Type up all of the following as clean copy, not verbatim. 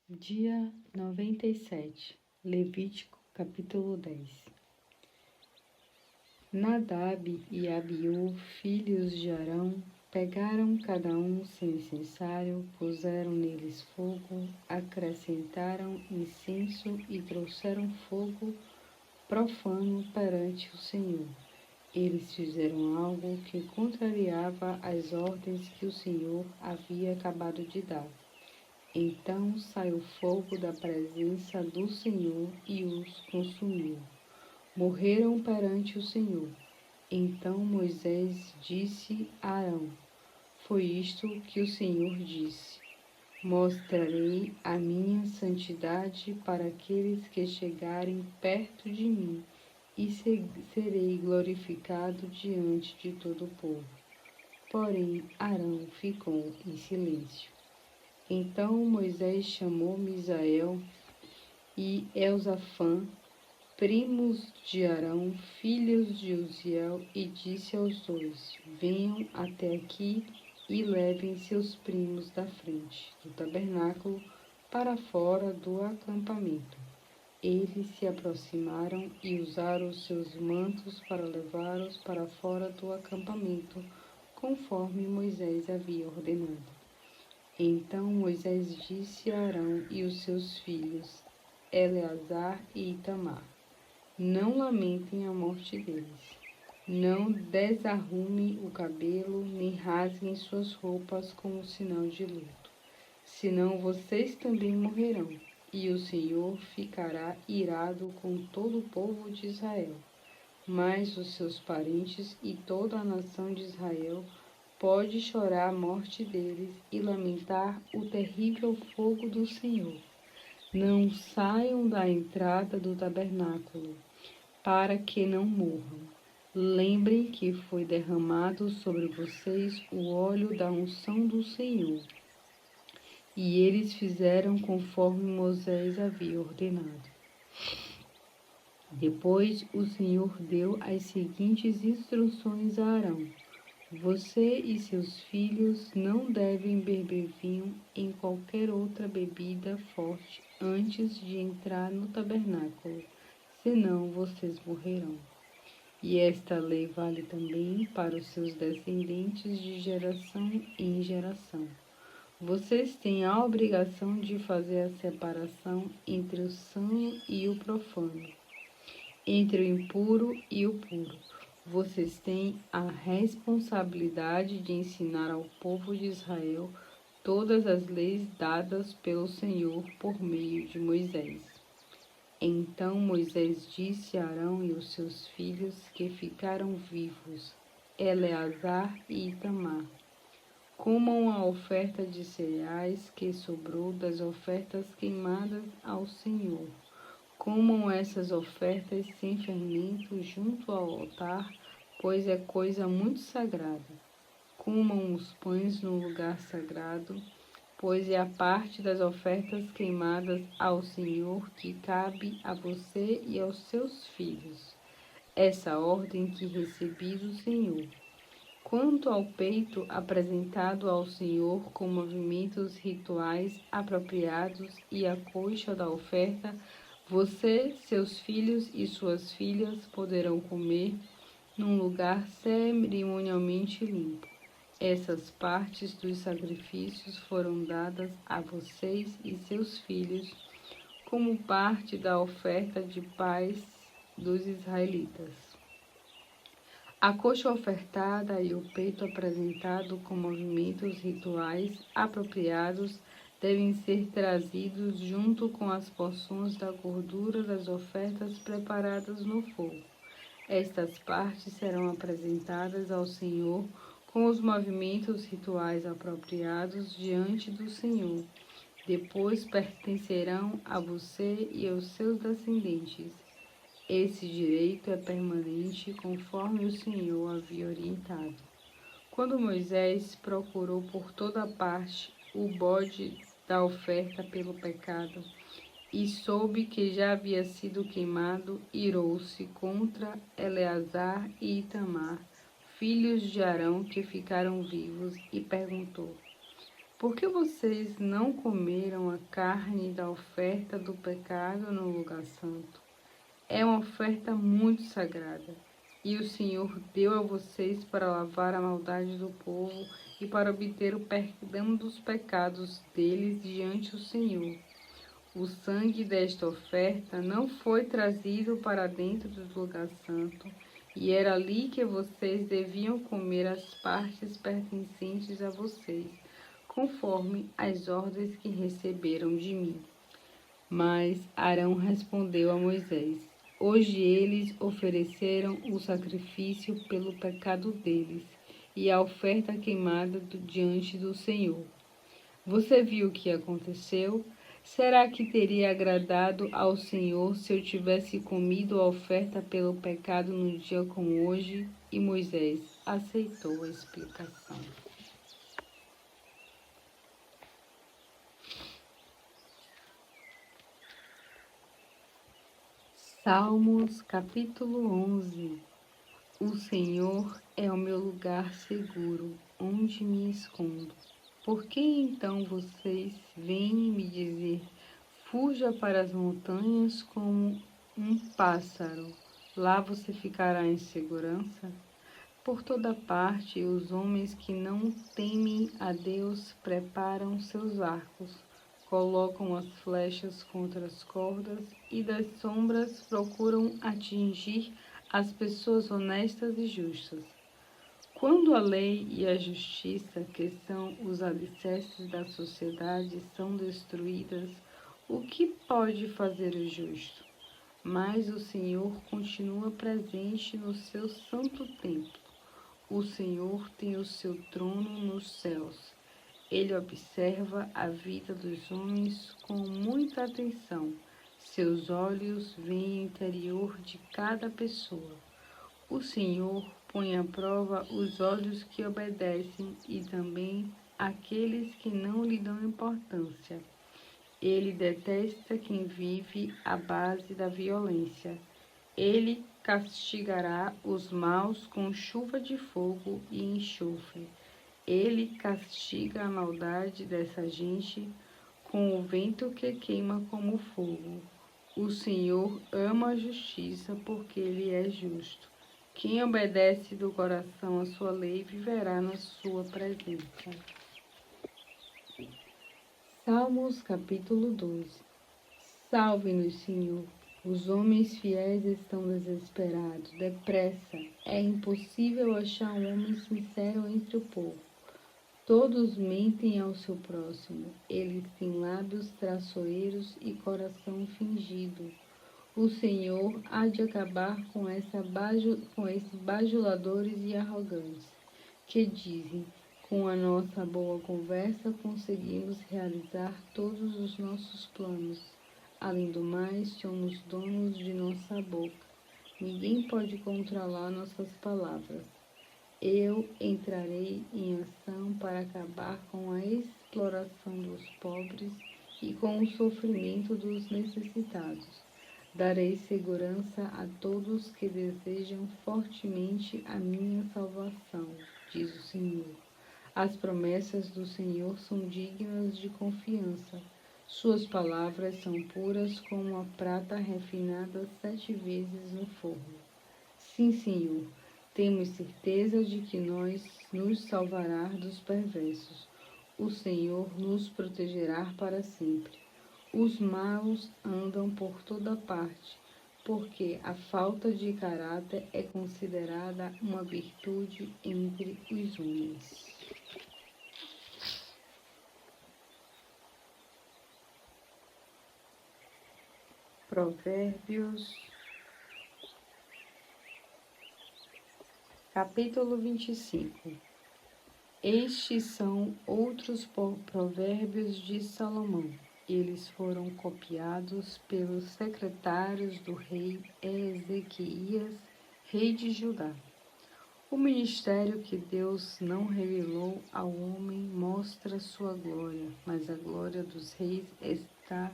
Dia 97, Levítico, capítulo 10. Nadab e Abiú, filhos de Arão, pegaram cada um seu incensário, puseram neles fogo, acrescentaram incenso e trouxeram fogo profano perante o Senhor. Eles fizeram algo que contrariava as ordens que o Senhor havia acabado de dar. Então saiu fogo da presença do Senhor e os consumiu. Morreram perante o Senhor. Então Moisés disse a Arão: Foi isto que o Senhor disse: Mostrarei a minha santidade para aqueles que chegarem perto de mim, e serei glorificado diante de todo o povo. Porém, Arão ficou em silêncio. Então Moisés chamou Misael e Elzafã, primos de Arão, filhos de Uziel, e disse aos dois: Venham até aqui e levem seus primos da frente do tabernáculo para fora do acampamento. Eles se aproximaram e usaram os seus mantos para levá-los para fora do acampamento, conforme Moisés havia ordenado. Então Moisés disse a Arão e os seus filhos, Eleazar e Itamar: Não lamentem a morte deles. Não desarrumem o cabelo, nem rasguem suas roupas como sinal de luto. Senão vocês também morrerão, e o Senhor ficará irado com todo o povo de Israel. Mas os seus parentes e toda a nação de Israel pode chorar a morte deles e lamentar o terrível fogo do Senhor. Não saiam da entrada do tabernáculo, para que não morram. Lembrem que foi derramado sobre vocês o óleo da unção do Senhor. E eles fizeram conforme Moisés havia ordenado. Depois o Senhor deu as seguintes instruções a Arão: Você e seus filhos não devem beber vinho em qualquer outra bebida forte antes de entrar no tabernáculo, senão vocês morrerão. E esta lei vale também para os seus descendentes de geração em geração. Vocês têm a obrigação de fazer a separação entre o sã e o profano, entre o impuro e o puro. Vocês têm a responsabilidade de ensinar ao povo de Israel todas as leis dadas pelo Senhor por meio de Moisés. Então Moisés disse a Arão e os seus filhos que ficaram vivos, Eleazar e Itamar: Comam a oferta de cereais que sobrou das ofertas queimadas ao Senhor. Comam essas ofertas sem fermento junto ao altar, pois é coisa muito sagrada. Comam os pães no lugar sagrado, pois é a parte das ofertas queimadas ao Senhor que cabe a você e aos seus filhos. Essa ordem que recebi do Senhor. Quanto ao peito apresentado ao Senhor com movimentos rituais apropriados e a coxa da oferta, você, seus filhos e suas filhas poderão comer num lugar cerimonialmente limpo. Essas partes dos sacrifícios foram dadas a vocês e seus filhos como parte da oferta de paz dos israelitas. A coxa ofertada e o peito apresentado com movimentos rituais apropriados devem ser trazidos junto com as porções da gordura das ofertas preparadas no fogo. Estas partes serão apresentadas ao Senhor com os movimentos rituais apropriados diante do Senhor. Depois pertencerão a você e aos seus descendentes. Esse direito é permanente conforme o Senhor havia orientado. Quando Moisés procurou por toda parte o bode da oferta pelo pecado e soube que já havia sido queimado, irou-se contra Eleazar e Itamar, filhos de Arão que ficaram vivos, e perguntou: Por que vocês não comeram a carne da oferta do pecado no lugar santo? É uma oferta muito sagrada, e o Senhor deu a vocês para lavar a maldade do povo e para obter o perdão dos pecados deles diante do Senhor. O sangue desta oferta não foi trazido para dentro do lugar santo, e era ali que vocês deviam comer as partes pertencentes a vocês, conforme as ordens que receberam de mim. Mas Arão respondeu a Moisés: Hoje eles ofereceram o sacrifício pelo pecado deles e a oferta queimada diante do Senhor. Você viu o que aconteceu? Será que teria agradado ao Senhor se eu tivesse comido a oferta pelo pecado num dia como hoje? E Moisés aceitou a explicação. Salmos capítulo 11. O Senhor é o meu lugar seguro, onde me escondo. Por que então vocês vêm me dizer, fuja para as montanhas como um pássaro, lá você ficará em segurança? Por toda parte, os homens que não temem a Deus preparam seus arcos, colocam as flechas contra as cordas e das sombras procuram atingir as pessoas honestas e justas. Quando a lei e a justiça, que são os alicerces da sociedade, são destruídas, o que pode fazer o justo? Mas o Senhor continua presente no seu santo templo. O Senhor tem o seu trono nos céus. Ele observa a vida dos homens com muita atenção. Seus olhos veem o interior de cada pessoa. O Senhor põe à prova os olhos que obedecem e também aqueles que não lhe dão importância. Ele detesta quem vive à base da violência. Ele castigará os maus com chuva de fogo e enxofre. Ele castiga a maldade dessa gente com o vento que queima como fogo. O Senhor ama a justiça porque ele é justo. Quem obedece do coração a sua lei viverá na sua presença. Salmos capítulo 12. Salve-nos, Senhor. Os homens fiéis estão desesperados. Depressa, é impossível achar um homem sincero entre o povo. Todos mentem ao seu próximo. Eles têm lábios traiçoeiros e coração fingido. O Senhor há de acabar com esses bajuladores e arrogantes, que dizem, com a nossa boa conversa conseguimos realizar todos os nossos planos. Além do mais, somos donos de nossa boca. Ninguém pode controlar nossas palavras. Eu entrarei em ação para acabar com a exploração dos pobres e com o sofrimento dos necessitados. Darei segurança a todos que desejam fortemente a minha salvação, diz o Senhor. As promessas do Senhor são dignas de confiança. Suas palavras são puras como a prata refinada 7 vezes no forno. Sim, Senhor, temos certeza de que nos salvará dos perversos. O Senhor nos protegerá para sempre. Os maus andam por toda parte, porque a falta de caráter é considerada uma virtude entre os homens. Provérbios, capítulo 25. Estes são outros provérbios de Salomão. Eles foram copiados pelos secretários do rei Ezequias, rei de Judá. O ministério que Deus não revelou ao homem mostra sua glória, mas a glória dos reis está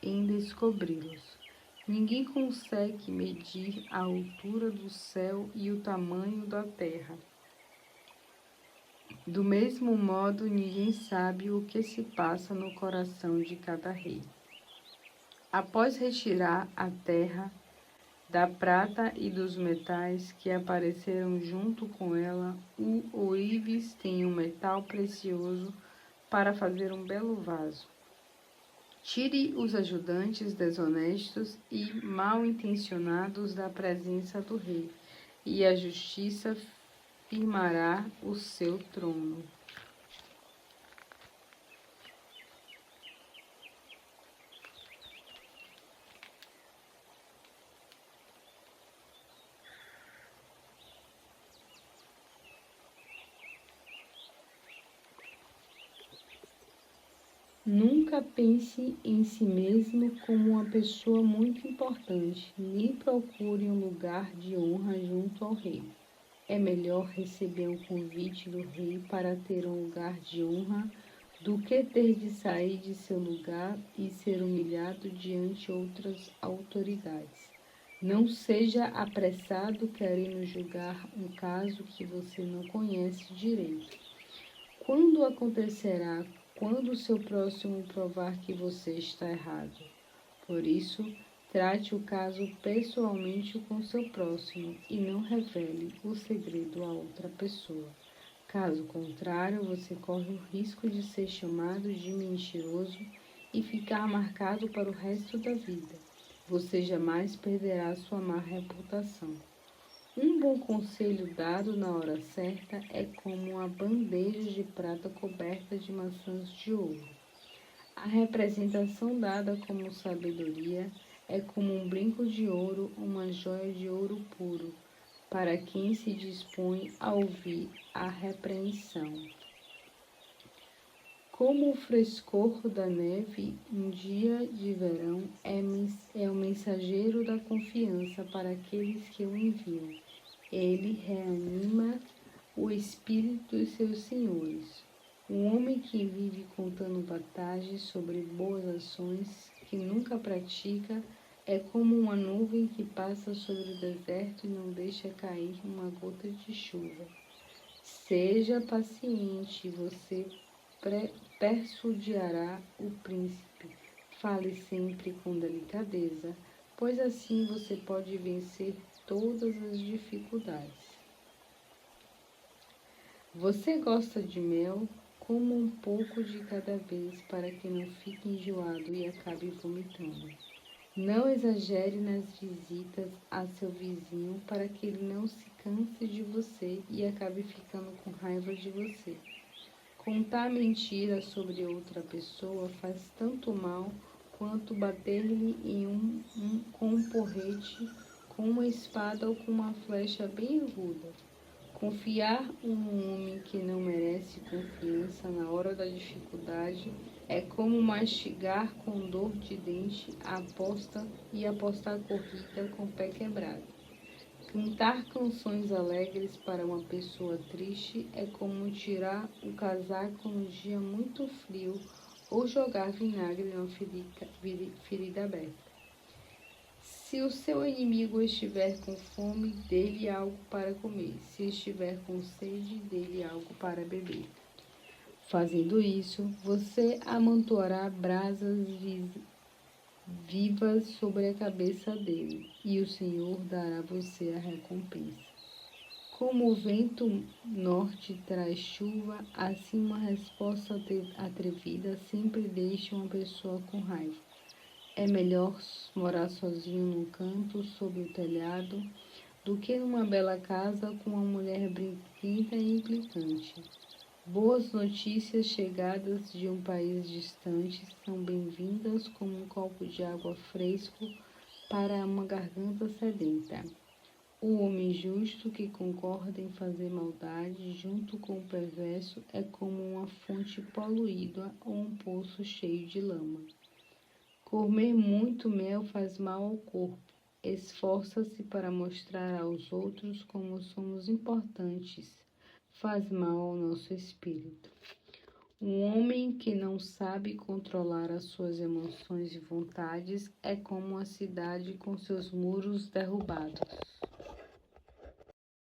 em descobri-los. Ninguém consegue medir a altura do céu e o tamanho da terra. Do mesmo modo, ninguém sabe o que se passa no coração de cada rei. Após retirar a terra da prata e dos metais que apareceram junto com ela, o ourives tem um metal precioso para fazer um belo vaso. Tire os ajudantes desonestos e mal-intencionados da presença do rei, e a justiça firmará o seu trono. Nunca pense em si mesmo como uma pessoa muito importante, nem procure um lugar de honra junto ao rei. É melhor receber um convite do rei para ter um lugar de honra do que ter de sair de seu lugar e ser humilhado diante outras autoridades. Não seja apressado querendo julgar um caso que você não conhece direito. Quando acontecerá quando o seu próximo provar que você está errado? Por isso, trate o caso pessoalmente com seu próximo e não revele o segredo a outra pessoa. Caso contrário, você corre o risco de ser chamado de mentiroso e ficar marcado para o resto da vida. Você jamais perderá sua má reputação. Um bom conselho dado na hora certa é como uma bandeja de prata coberta de maçãs de ouro. A representação dada como sabedoria é como um brinco de ouro, uma joia de ouro puro, para quem se dispõe a ouvir a repreensão. Como o frescor da neve em dia de verão é o mensageiro da confiança para aqueles que o enviam. Ele reanima o espírito dos seus senhores. Um homem que vive contando vantagens sobre boas ações que nunca pratica é como uma nuvem que passa sobre o deserto e não deixa cair uma gota de chuva. Seja paciente, você persuadirá o príncipe. Fale sempre com delicadeza, pois assim você pode vencer todas as dificuldades. Você gosta de mel? Coma um pouco de cada vez para que não fique enjoado e acabe vomitando. Não exagere nas visitas a seu vizinho para que ele não se canse de você e acabe ficando com raiva de você. Contar mentira sobre outra pessoa faz tanto mal quanto bater-lhe com um porrete, com uma espada ou com uma flecha bem aguda. Confiar em um homem que não merece confiança na hora da dificuldade é como mastigar com dor de dente a apostar corrida com o pé quebrado. Cantar canções alegres para uma pessoa triste é como tirar o casaco num dia muito frio ou jogar vinagre numa ferida aberta. Se o seu inimigo estiver com fome, dê-lhe algo para comer. Se estiver com sede, dê-lhe algo para beber. Fazendo isso, você amontoará brasas vivas sobre a cabeça dele, e o Senhor dará a você a recompensa. Como o vento norte traz chuva, assim uma resposta atrevida sempre deixa uma pessoa com raiva. É melhor morar sozinho num canto, sob o telhado, do que numa bela casa com uma mulher brinquenta e implicante. Boas notícias chegadas de um país distante são bem-vindas como um copo de água fresco para uma garganta sedenta. O homem justo que concorda em fazer maldade junto com o perverso é como uma fonte poluída ou um poço cheio de lama. Comer muito mel faz mal ao corpo. Esforça-se para mostrar aos outros como somos importantes. Faz mal ao nosso espírito. Um homem que não sabe controlar as suas emoções e vontades é como uma cidade com seus muros derrubados.